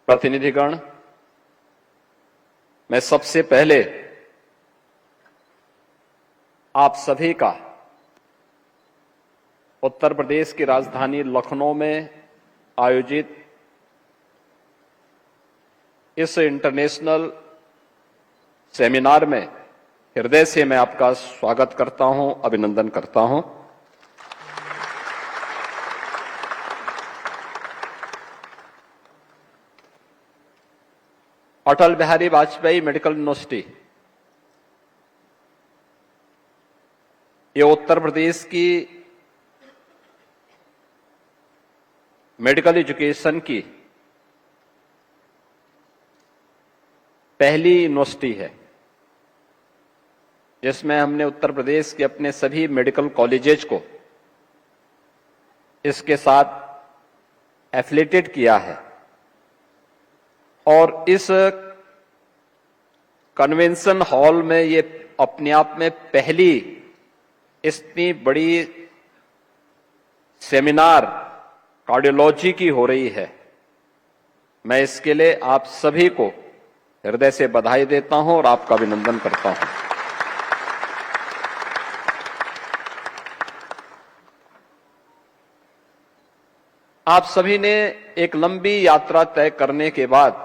प्रतिनिधिगण, मैं सबसे पहले आप सभी का उत्तर प्रदेश की राजधानी लखनऊ में आयोजित इस इंटरनेशनल सेमिनार में हृदय से मैं आपका स्वागत करता हूं, अभिनंदन करता हूं। अटल बिहारी वाजपेयी मेडिकल यूनिवर्सिटी ये उत्तर प्रदेश की मेडिकल एजुकेशन की पहली यूनिवर्सिटी है जिसमें हमने उत्तर प्रदेश के अपने सभी मेडिकल कॉलेजेस को इसके साथ एफिलिएटेड किया है और इस कन्वेंशन हॉल में ये अपने आप में पहली इतनी बड़ी सेमिनार कार्डियोलॉजी की हो रही है। मैं इसके लिए आप सभी को हृदय से बधाई देता हूं और आपका अभिनंदन करता हूं। आप सभी ने एक लंबी यात्रा तय करने के बाद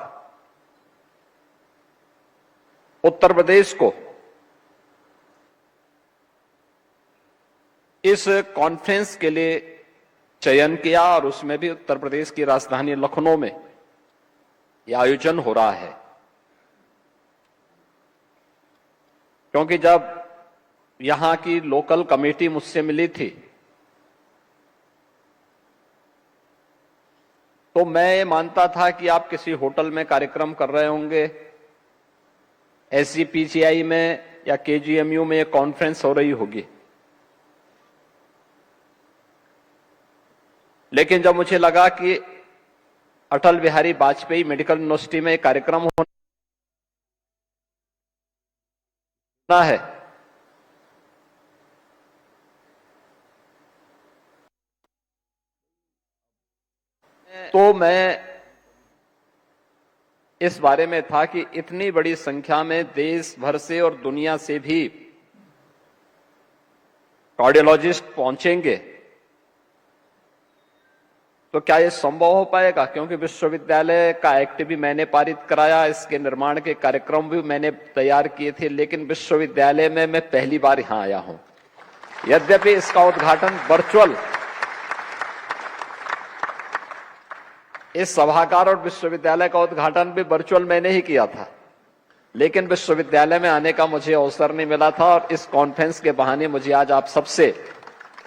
उत्तर प्रदेश को इस कॉन्फ्रेंस के लिए चयन किया और उसमें भी उत्तर प्रदेश की राजधानी लखनऊ में यह आयोजन हो रहा है, क्योंकि जब यहां की लोकल कमेटी मुझसे मिली थी तो मैं ये मानता था कि आप किसी होटल में कार्यक्रम कर रहे होंगे, SGPCI में या KGMU में ये कॉन्फ्रेंस हो रही होगी। लेकिन जब मुझे लगा कि अटल बिहारी वाजपेयी मेडिकल यूनिवर्सिटी में एक कार्यक्रम होना है तो मैं इस बारे में था कि इतनी बड़ी संख्या में देश भर से और दुनिया से भी कार्डियोलॉजिस्ट पहुंचेंगे तो क्या यह संभव हो पाएगा, क्योंकि विश्वविद्यालय का एक्ट भी मैंने पारित कराया, इसके निर्माण के कार्यक्रम भी मैंने तैयार किए थे, लेकिन विश्वविद्यालय में मैं पहली बार यहां आया हूं। यद्यपि इसका उद्घाटन वर्चुअल इस सभागार और विश्वविद्यालय का उद्घाटन भी वर्चुअल मैंने ही किया था, लेकिन विश्वविद्यालय में आने का मुझे अवसर नहीं मिला था और इस कॉन्फ्रेंस के बहाने मुझे आज आप सबसे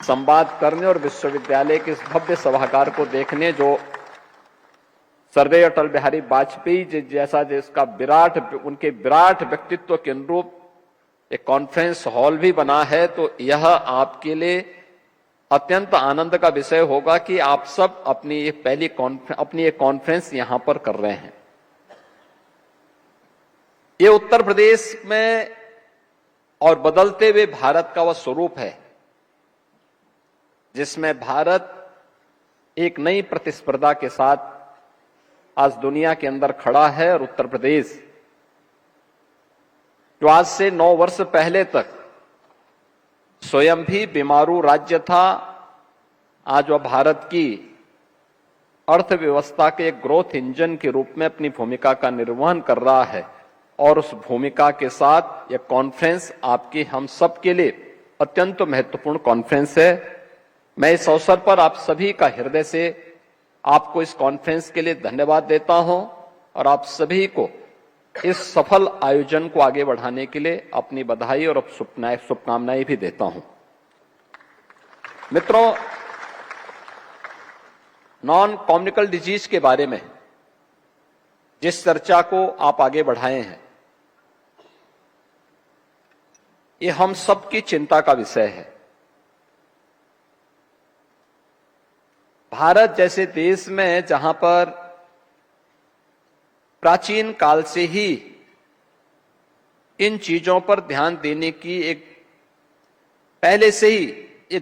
संवाद करने और विश्वविद्यालय के इस भव्य सभागार को देखने, जो सरदेव अटल बिहारी वाजपेयी जी जैसा जिसका उनके विराट व्यक्तित्व के अनुरूप एक कॉन्फ्रेंस हॉल भी बना है, तो यह आपके लिए अत्यंत आनंद का विषय होगा कि आप सब अपनी ये कॉन्फ्रेंस यहां पर कर रहे हैं। ये उत्तर प्रदेश में और बदलते हुए भारत का वह स्वरूप है जिसमें भारत एक नई प्रतिस्पर्धा के साथ आज दुनिया के अंदर खड़ा है और उत्तर प्रदेश जो आज से 9 वर्ष पहले तक स्वयं भी बीमारू राज्य था, आज वह भारत की अर्थव्यवस्था के एक ग्रोथ इंजन के रूप में अपनी भूमिका का निर्वहन कर रहा है और उस भूमिका के साथ यह कॉन्फ्रेंस आपकी हम सब के लिए अत्यंत महत्वपूर्ण कॉन्फ्रेंस है। मैं इस अवसर पर आप सभी का हृदय से आपको इस कॉन्फ्रेंस के लिए धन्यवाद देता हूं और आप सभी को इस सफल आयोजन को आगे बढ़ाने के लिए अपनी बधाई और शुभकामनाएं भी देता हूं। मित्रों, नॉन कम्युनिकेबल डिजीज के बारे में जिस चर्चा को आप आगे बढ़ाए हैं, ये हम सबकी चिंता का विषय है। भारत जैसे देश में जहां पर प्राचीन काल से ही इन चीजों पर ध्यान देने की एक पहले से ही ये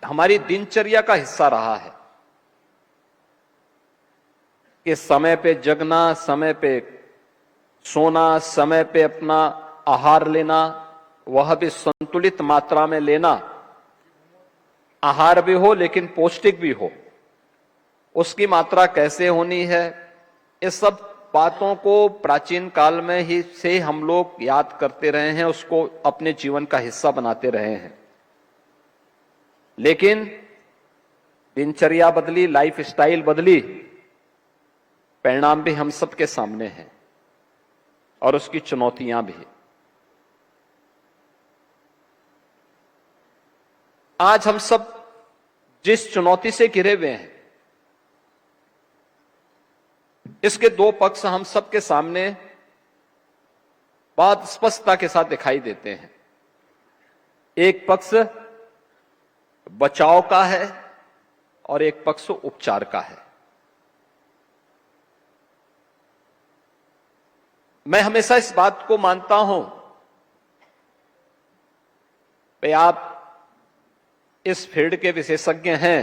हमारी दिनचर्या का हिस्सा रहा है कि समय पे जगना, समय पे सोना, समय पे अपना आहार लेना, वह भी संतुलित मात्रा में लेना, आहार भी हो लेकिन पौष्टिक भी हो, उसकी मात्रा कैसे होनी है, इस सब बातों को प्राचीन काल में ही से हम लोग याद करते रहे हैं, उसको अपने जीवन का हिस्सा बनाते रहे हैं। लेकिन दिनचर्या बदली, लाइफ स्टाइल बदली, परिणाम भी हम सबके सामने हैं और उसकी चुनौतियां भी। आज हम सब जिस चुनौती से घिरे हुए हैं, इसके दो पक्ष हम सबके सामने बहुत स्पष्टता के साथ दिखाई देते हैं। एक पक्ष बचाव का है और एक पक्ष उपचार का है। मैं हमेशा इस बात को मानता हूं कि आप इस फील्ड के विशेषज्ञ हैं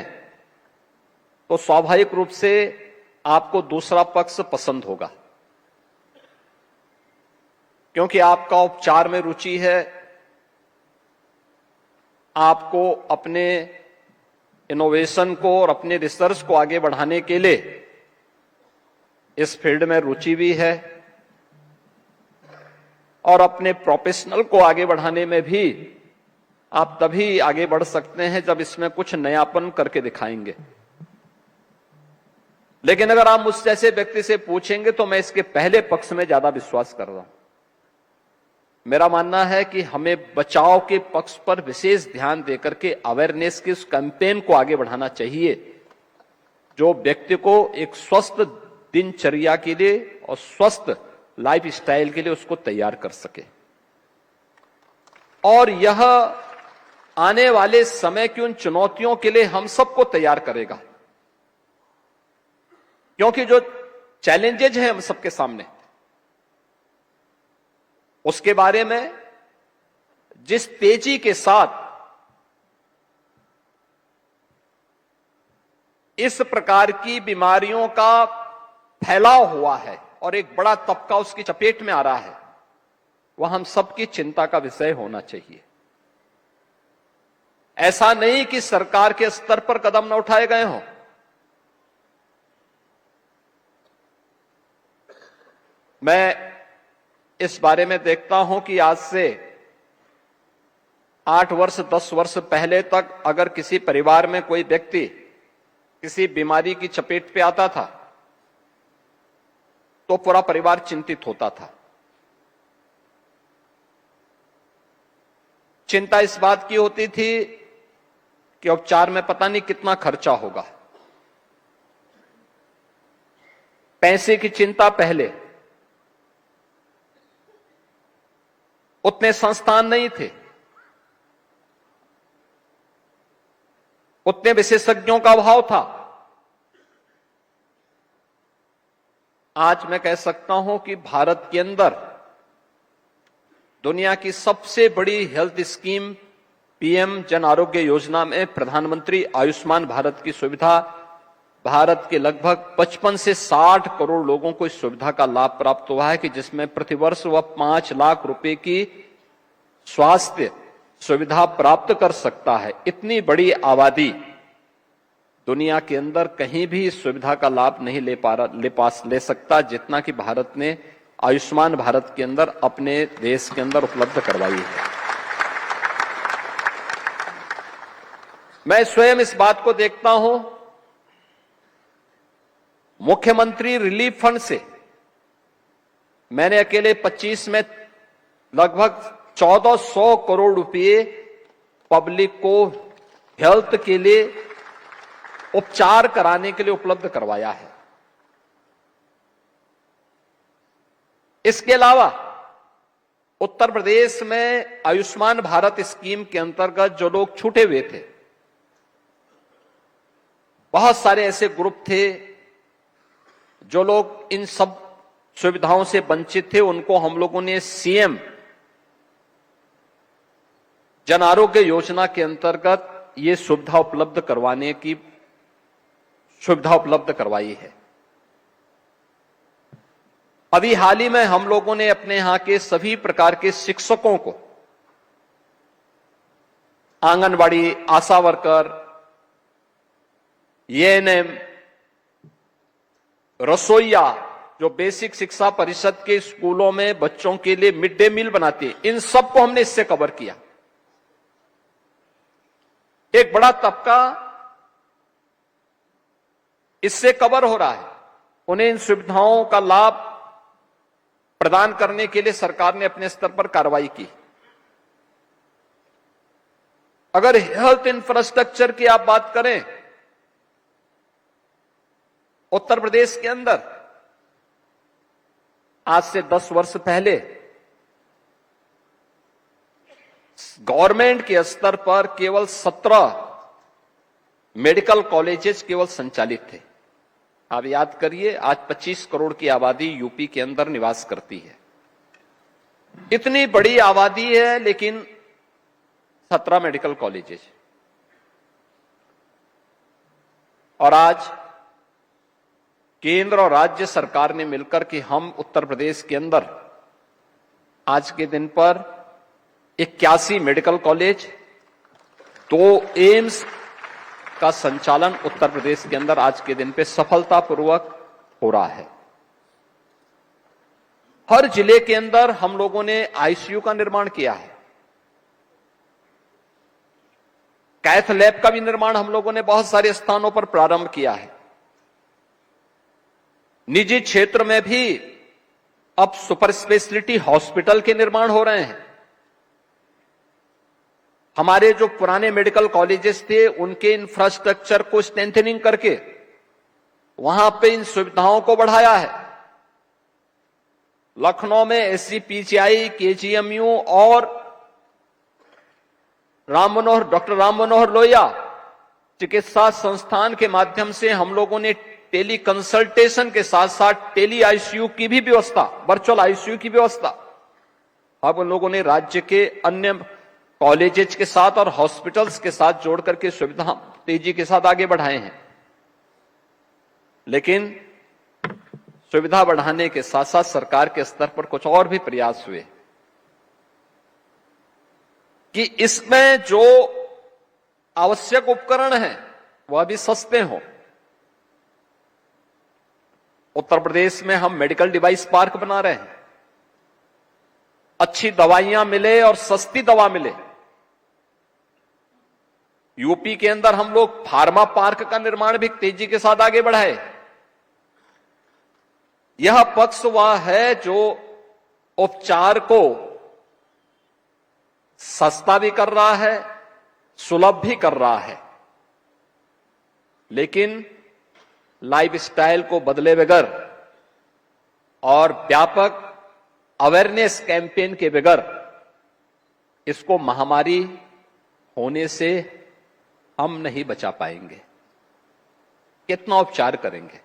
तो स्वाभाविक रूप से आपको दूसरा पक्ष पसंद होगा, क्योंकि आपका उपचार में रुचि है, आपको अपने इनोवेशन को और अपने रिसर्च को आगे बढ़ाने के लिए इस फील्ड में रुचि भी है और अपने प्रोफेशनल को आगे बढ़ाने में भी आप तभी आगे बढ़ सकते हैं जब इसमें कुछ नयापन करके दिखाएंगे। लेकिन अगर आप मुझ जैसे व्यक्ति से पूछेंगे तो मैं इसके पहले पक्ष में ज्यादा विश्वास कर रहा हूं। मेरा मानना है कि हमें बचाव के पक्ष पर विशेष ध्यान देकर के अवेयरनेस के उस कैंपेन को आगे बढ़ाना चाहिए जो व्यक्ति को एक स्वस्थ दिनचर्या के लिए और स्वस्थ लाइफ स्टाइल के लिए उसको तैयार कर सके। और यह आने वाले समय की उन चुनौतियों के लिए हम सबको तैयार करेगा, क्योंकि जो चैलेंजेज हैं हम सबके सामने, उसके बारे में जिस तेजी के साथ इस प्रकार की बीमारियों का फैलाव हुआ है और एक बड़ा तबका उसकी चपेट में आ रहा है, वह हम सबकी चिंता का विषय होना चाहिए। ऐसा नहीं कि सरकार के स्तर पर कदम न उठाए गए हों। मैं इस बारे में देखता हूं कि आज से 8 वर्ष 10 वर्ष पहले तक अगर किसी परिवार में कोई व्यक्ति किसी बीमारी की चपेट पे आता था तो पूरा परिवार चिंतित होता था। चिंता इस बात की होती थी कि उपचार में पता नहीं कितना खर्चा होगा। पैसे की चिंता पहले, उतने संस्थान नहीं थे, उतने विशेषज्ञों का अभाव था। आज मैं कह सकता हूं कि भारत के अंदर दुनिया की सबसे बड़ी health scheme PM Jan Arogya Yojana में प्रधानमंत्री आयुष्मान भारत की सुविधा, भारत के लगभग 55 से 60 करोड़ लोगों को इस सुविधा का लाभ प्राप्त हुआ है कि जिसमें प्रतिवर्ष वह 5 लाख रुपए की स्वास्थ्य सुविधा प्राप्त कर सकता है। इतनी बड़ी आबादी दुनिया के अंदर कहीं भी इस सुविधा का लाभ नहीं ले सकता जितना कि भारत ने आयुष्मान भारत के अंदर अपने देश के अंदर उपलब्ध करवाई है। मैं स्वयं इस बात को देखता हूं, मुख्यमंत्री रिलीफ फंड से मैंने अकेले 25 में लगभग 1400 करोड़ रुपए पब्लिक को हेल्थ के लिए, उपचार कराने के लिए उपलब्ध करवाया है। इसके अलावा उत्तर प्रदेश में आयुष्मान भारत स्कीम के अंतर्गत जो लोग छूटे हुए थे, बहुत सारे ऐसे ग्रुप थे जो लोग इन सब सुविधाओं से वंचित थे, उनको हम लोगों ने सीएम जन आरोग्य योजना के अंतर्गत ये सुविधा उपलब्ध करवाने की सुविधा उपलब्ध करवाई है। अभी हाल ही में हम लोगों ने अपने यहां के सभी प्रकार के शिक्षकों को, आंगनबाड़ी, आशा वर्कर, एएनएम, रसोईया, जो बेसिक शिक्षा परिषद के स्कूलों में बच्चों के लिए मिड डे मील बनाती है, इन सबको हमने इससे कवर किया। एक बड़ा तबका इससे कवर हो रहा है। उन्हें इन सुविधाओं का लाभ प्रदान करने के लिए सरकार ने अपने स्तर पर कार्रवाई की। अगर हेल्थ इंफ्रास्ट्रक्चर की आप बात करें, उत्तर प्रदेश के अंदर आज से 10 वर्ष पहले गवर्नमेंट के स्तर पर केवल 17 मेडिकल कॉलेजेस केवल संचालित थे। आप याद करिए, आज 25 करोड़ की आबादी यूपी के अंदर निवास करती है। इतनी बड़ी आबादी है लेकिन 17 मेडिकल कॉलेजेस। और आज केंद्र और राज्य सरकार ने मिलकर के हम उत्तर प्रदेश के अंदर आज के दिन पर 81 मेडिकल कॉलेज, 2 एम्स का संचालन उत्तर प्रदेश के अंदर आज के दिन पे सफलतापूर्वक हो रहा है। हर जिले के अंदर हम लोगों ने आईसीयू का निर्माण किया है। कैथ लैब का भी निर्माण हम लोगों ने बहुत सारे स्थानों पर प्रारंभ किया है। निजी क्षेत्र में भी अब सुपर स्पेशलिटी हॉस्पिटल के निर्माण हो रहे हैं। हमारे जो पुराने मेडिकल कॉलेजेस थे उनके इंफ्रास्ट्रक्चर को स्ट्रेंथनिंग करके वहां पे इन सुविधाओं को बढ़ाया है। लखनऊ में एसजीपीजीआई, केजीएमयू और डॉक्टर राम मनोहर लोहिया चिकित्सा संस्थान के माध्यम से हम लोगों ने टेली कंसल्टेशन के साथ साथ टेली आईसीयू की भी व्यवस्था, वर्चुअल आईसीयू की व्यवस्था अब उन लोगों ने राज्य के अन्य कॉलेजेस के साथ और हॉस्पिटल्स के साथ जोड़ करके सुविधा तेजी के साथ आगे बढ़ाए हैं। लेकिन सुविधा बढ़ाने के साथ साथ सरकार के स्तर पर कुछ और भी प्रयास हुए कि इसमें जो आवश्यक उपकरण हैं वह भी सस्ते हों। उत्तर प्रदेश में हम मेडिकल डिवाइस पार्क बना रहे हैं। अच्छी दवाइयां मिले और सस्ती दवा मिले। यूपी के अंदर हम लोग फार्मा पार्क का निर्माण भी तेजी के साथ आगे बढ़ाए। यह पक्ष वह है जो उपचार को सस्ता भी कर रहा है, सुलभ भी कर रहा है, लेकिन लाइफस्टाइल को बदले बगैर और व्यापक अवेयरनेस कैंपेन के बगैर इसको महामारी होने से हम नहीं बचा पाएंगे। कितना उपचार करेंगे,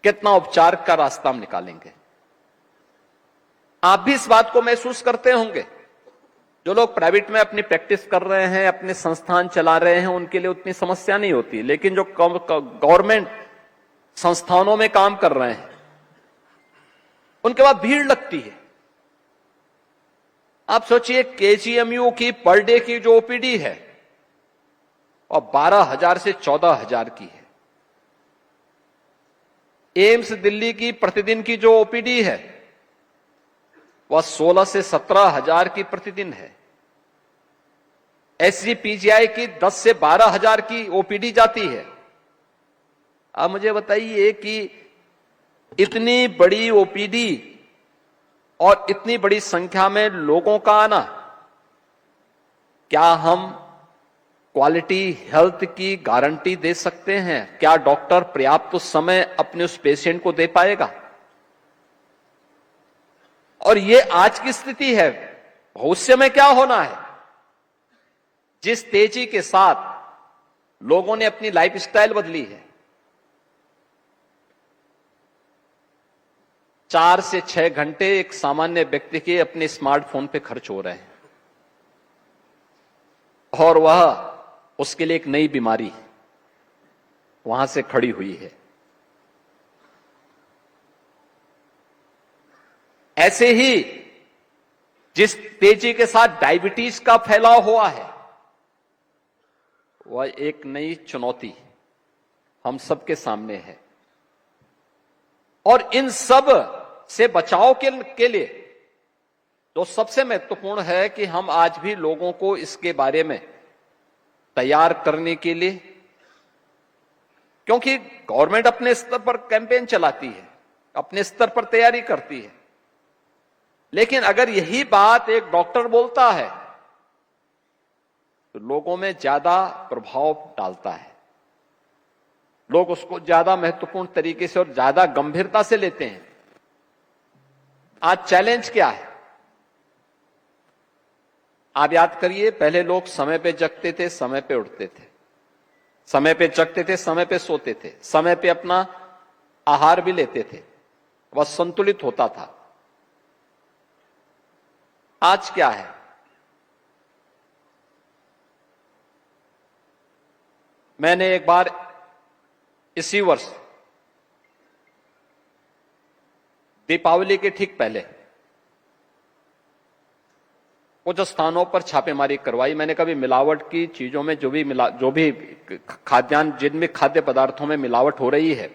कितना उपचार का रास्ता हम निकालेंगे। आप भी इस बात को महसूस करते होंगे। जो लोग प्राइवेट में अपनी प्रैक्टिस कर रहे हैं, अपने संस्थान चला रहे हैं, उनके लिए उतनी समस्या नहीं होती, लेकिन जो गवर्नमेंट संस्थानों में काम कर रहे हैं उनके बाद भीड़ लगती है। आप सोचिए, केजीएमयू की पर डे की जो ओपीडी है और 12,000 से 14,000 की है। एम्स दिल्ली की प्रतिदिन की जो ओपीडी है वह 16 से 17,000 की प्रतिदिन है। एसजीपीजीआई की 10 से 12,000 की ओपीडी जाती है। अब मुझे बताइए कि इतनी बड़ी ओपीडी और इतनी बड़ी संख्या में लोगों का आना, क्या हम क्वालिटी हेल्थ की गारंटी दे सकते हैं? क्या डॉक्टर पर्याप्त समय अपने उस पेशेंट को दे पाएगा? और ये आज की स्थिति है। भविष्य में क्या होना है? जिस तेजी के साथ लोगों ने अपनी लाइफस्टाइल बदली है, 4 से 6 घंटे एक सामान्य व्यक्ति के अपने स्मार्टफोन पे खर्च हो रहे हैं और वह उसके लिए एक नई बीमारी वहां से खड़ी हुई है। ऐसे ही जिस तेजी के साथ डायबिटीज का फैलाव हुआ है, वह एक नई चुनौती हम सबके सामने है। और इन सब से बचाव के लिए तो सबसे महत्वपूर्ण है कि हम आज भी लोगों को इसके बारे में तैयार करने के लिए, क्योंकि गवर्नमेंट अपने स्तर पर कैंपेन चलाती है, अपने स्तर पर तैयारी करती है, लेकिन अगर यही बात एक डॉक्टर बोलता है तो लोगों में ज्यादा प्रभाव डालता है, लोग उसको ज्यादा महत्वपूर्ण तरीके से और ज्यादा गंभीरता से लेते हैं। आज चैलेंज क्या है? आप याद करिए, पहले लोग समय पे जगते थे, समय पे उठते थे, समय पे जगते थे, समय पे सोते थे, समय पे अपना आहार भी लेते थे, वह संतुलित होता था। आज क्या है? मैंने एक बार इसी वर्ष दीपावली के ठीक पहले कुछ स्थानों पर छापेमारी करवाई। मैंने कभी मिलावट की चीजों में जो भी खाद्यान्न, जिनमें खाद्य पदार्थों में मिलावट हो रही है,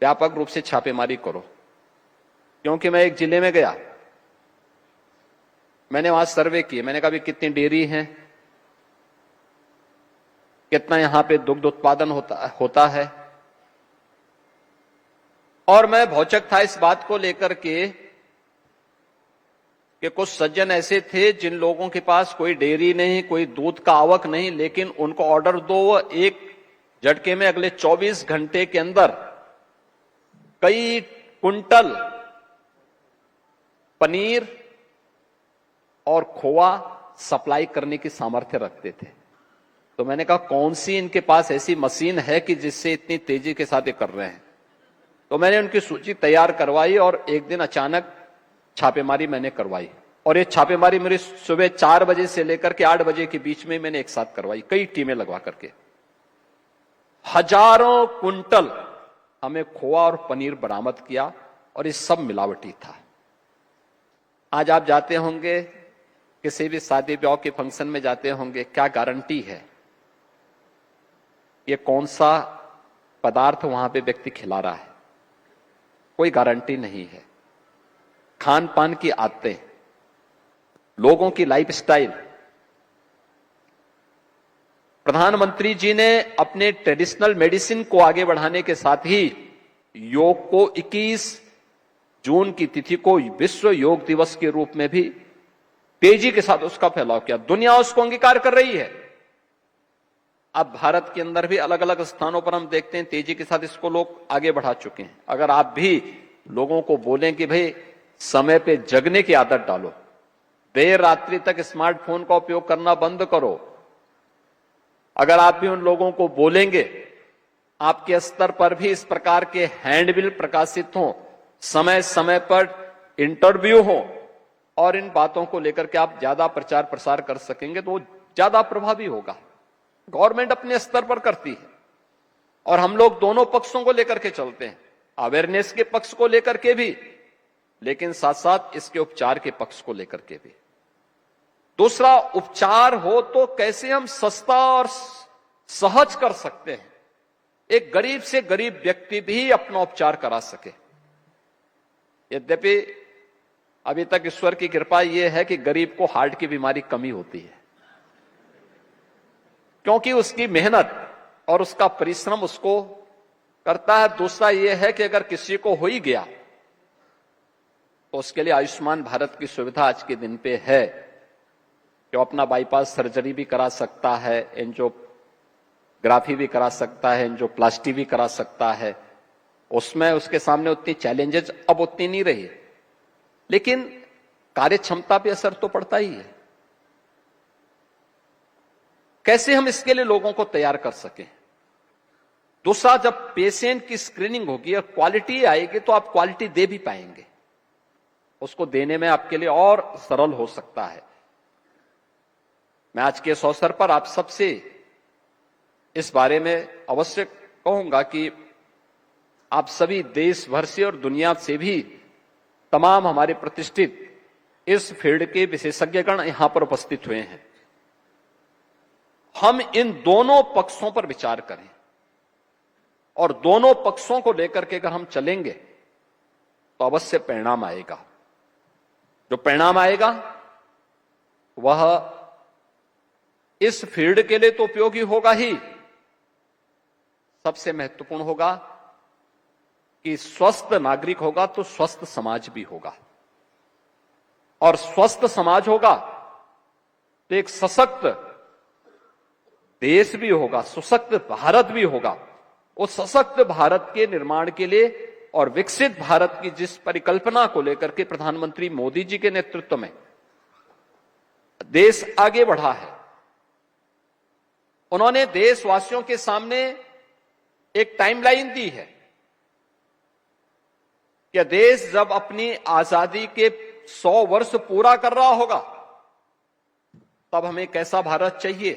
व्यापक रूप से छापेमारी करो। क्योंकि मैं एक जिले में गया, मैंने वहां सर्वे किए, मैंने कहा भी कितनी डेयरी हैं, कितना यहां पे दुग्ध उत्पादन होता है। और मैं भौचक था इस बात को लेकर के कि कुछ सज्जन ऐसे थे जिन लोगों के पास कोई डेयरी नहीं, कोई दूध का आवक नहीं, लेकिन उनको ऑर्डर दो, वो एक झटके में अगले 24 घंटे के अंदर कई कुंटल पनीर और खोआ सप्लाई करने की सामर्थ्य रखते थे। तो मैंने कहा कौन सी इनके पास ऐसी मशीन है कि जिससे इतनी तेजी के साथ ये कर रहे हैं। तो मैंने उनकी सूची तैयार करवाई और एक दिन अचानक छापेमारी मैंने करवाई। और ये छापेमारी मेरी सुबह 4 बजे से लेकर के 8 बजे के बीच में मैंने एक साथ करवाई, कई टीमें लगवा करके। हजारों कुंटल हमें खोआ और पनीर बरामद किया, और ये सब मिलावटी था। आज आप जाते होंगे किसी भी शादी ब्याह के फंक्शन में जाते होंगे, क्या गारंटी है ये कौन सा पदार्थ वहां पे व्यक्ति खिला रहा है? कोई गारंटी नहीं है। खान पान की आदतें, लोगों की लाइफस्टाइल। प्रधानमंत्री जी ने अपने ट्रेडिशनल मेडिसिन को आगे बढ़ाने के साथ ही योग को 21 जून की तिथि को विश्व योग दिवस के रूप में भी तेजी के साथ उसका फैलाव किया। दुनिया उसको अंगीकार कर रही है। अब भारत के अंदर भी अलग अलग स्थानों पर हम देखते हैं तेजी के साथ इसको लोग आगे बढ़ा चुके हैं। अगर आप भी लोगों को बोलें कि भाई समय पे जगने की आदत डालो, देर रात्रि तक स्मार्टफोन का उपयोग करना बंद करो, अगर आप भी उन लोगों को बोलेंगे, आपके स्तर पर भी इस प्रकार के हैंडबिल प्रकाशित हों, समय समय पर इंटरव्यू हो, और इन बातों को लेकर के आप ज्यादा प्रचार प्रसार कर सकेंगे तो ज्यादा प्रभावी होगा। गवर्नमेंट अपने स्तर पर करती है और हम लोग दोनों पक्षों को लेकर के चलते हैं, अवेयरनेस के पक्ष को लेकर के भी, लेकिन साथ साथ इसके उपचार के पक्ष को लेकर के भी। दूसरा, उपचार हो तो कैसे हम सस्ता और सहज कर सकते हैं, एक गरीब से गरीब व्यक्ति भी अपना उपचार करा सके। यद्यपि अभी तक ईश्वर की कृपा यह है कि गरीब को हार्ट की बीमारी कमी होती है, क्योंकि उसकी मेहनत और उसका परिश्रम उसको करता है। दूसरा यह है कि अगर किसी को हो ही गया तो उसके लिए आयुष्मान भारत की सुविधा आज के दिन पे है, जो अपना बाईपास सर्जरी भी करा सकता है, एंजियोग्राफी भी करा सकता है, एंजियोप्लास्टी भी करा सकता है। उसमें उसके सामने उतनी चैलेंजेस अब उतनी नहीं रही, लेकिन कार्य क्षमता पे असर तो पड़ता ही है। कैसे हम इसके लिए लोगों को तैयार कर सकें। दूसरा, जब पेशेंट की स्क्रीनिंग होगी और क्वालिटी आएगी तो आप क्वालिटी दे भी पाएंगे, उसको देने में आपके लिए और सरल हो सकता है। मैं आज के इस अवसर पर आप सबसे इस बारे में अवश्य कहूंगा कि आप सभी देश भर से और दुनिया से भी तमाम हमारे प्रतिष्ठित इस फील्ड के विशेषज्ञगण यहां पर उपस्थित हुए हैं, हम इन दोनों पक्षों पर विचार करें और दोनों पक्षों को लेकर के अगर हम चलेंगे तो अवश्य परिणाम आएगा। जो परिणाम आएगा वह इस फील्ड के लिए तो उपयोगी होगा ही, सबसे महत्वपूर्ण होगा कि स्वस्थ नागरिक होगा तो स्वस्थ समाज भी होगा, और स्वस्थ समाज होगा तो एक सशक्त देश भी होगा, सशक्त भारत भी होगा। उस सशक्त भारत के निर्माण के लिए और विकसित भारत की जिस परिकल्पना को लेकर के प्रधानमंत्री मोदी जी के नेतृत्व में देश आगे बढ़ा है, उन्होंने देशवासियों के सामने एक टाइमलाइन दी है कि देश जब अपनी आजादी के 100 वर्ष पूरा कर रहा होगा तब हमें कैसा भारत चाहिए?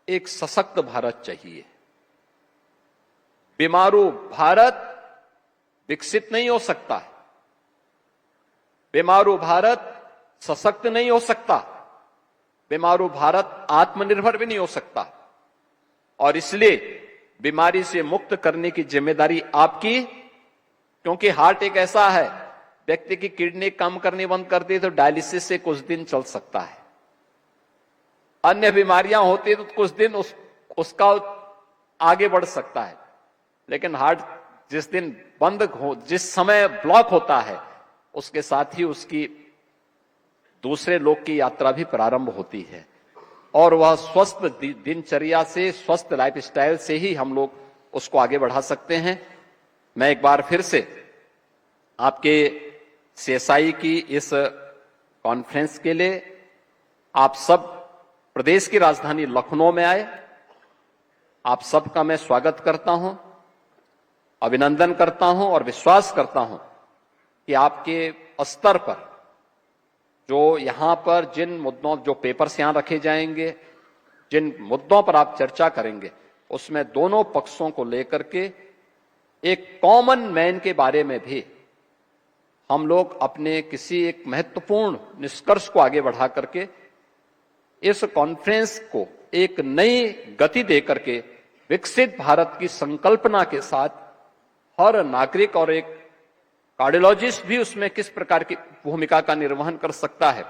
एक सशक्त भारत चाहिए। बीमारू भारत विकसित नहीं हो सकता, बीमारू भारत सशक्त नहीं हो सकता, बीमारू भारत आत्मनिर्भर भी नहीं हो सकता। और इसलिए बीमारी से मुक्त करने की जिम्मेदारी आपकी, क्योंकि हार्ट एक ऐसा है, व्यक्ति की किडनी काम करनी बंद कर दी तो डायलिसिस से कुछ दिन चल सकता है, अन्य बीमारियां होती तो कुछ दिन उसका आगे बढ़ सकता है, लेकिन हार्ट जिस दिन बंद हो, जिस समय ब्लॉक होता है, उसके साथ ही उसकी दूसरे लोक की यात्रा भी प्रारंभ होती है। और वह स्वस्थ दिनचर्या से, स्वस्थ लाइफस्टाइल से ही हम लोग उसको आगे बढ़ा सकते हैं। मैं एक बार फिर से आपके सीएसआई की इस कॉन्फ्रेंस के लिए आप सब प्रदेश की राजधानी लखनऊ में आए, आप सबका मैं स्वागत करता हूं, अभिनंदन करता हूं और विश्वास करता हूं कि आपके स्तर पर जो यहां पर जिन मुद्दों, जो पेपर्स यहां रखे जाएंगे, जिन मुद्दों पर आप चर्चा करेंगे, उसमें दोनों पक्षों को लेकर के एक कॉमन मैन के बारे में भी हम लोग अपने किसी एक महत्वपूर्ण निष्कर्ष को आगे बढ़ा करके इस कॉन्फ्रेंस को एक नई गति देकर के विकसित भारत की संकल्पना के साथ हर नागरिक और एक कार्डियोलॉजिस्ट भी उसमें किस प्रकार की भूमिका का निर्वहन कर सकता है,